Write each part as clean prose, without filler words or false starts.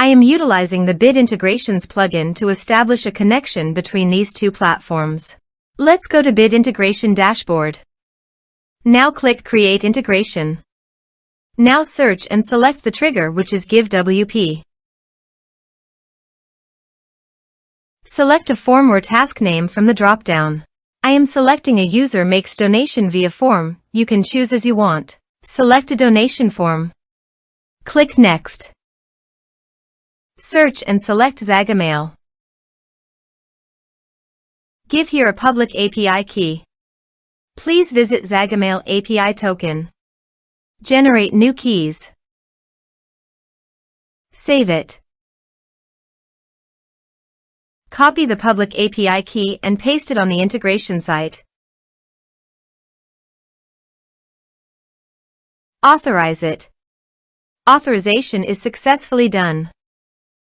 I am utilizing the Bid Integrations plugin to establish a connection between these two platforms. Let's go to Bid Integration Dashboard. Now click Create Integration. Now search and select the trigger, which is GiveWP. Select a form or task name from the drop-down. I am selecting a user makes donation via form. You can choose as you want. Select a donation form. Click Next. Search and select Zagomail. Give here a public API key. Please visit Zagomail API token. Generate new keys. Save it. Copy the public API key and paste it on the integration site. Authorize it. Authorization is successfully done.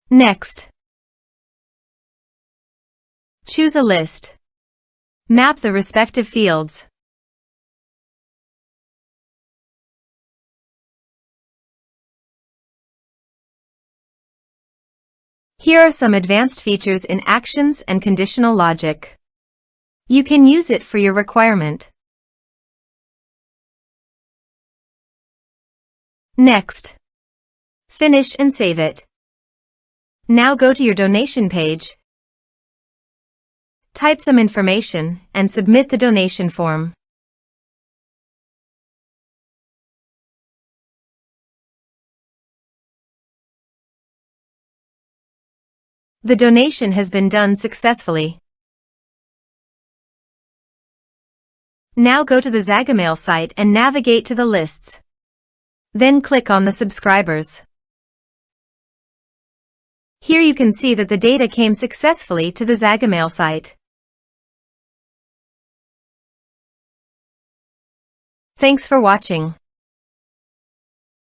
Next. Choose a list. Map the respective fields. Here are some advanced features in actions and conditional logic. You can use it for your requirement. Next. Finish and save it. Now go to your donation page. Type some information and submit the donation form. The donation has been done successfully. Now go to the Zagomail site and navigate to the lists. Then click on the subscribers. Here you can see that the data came successfully to the Zagomail site. Thanks for watching.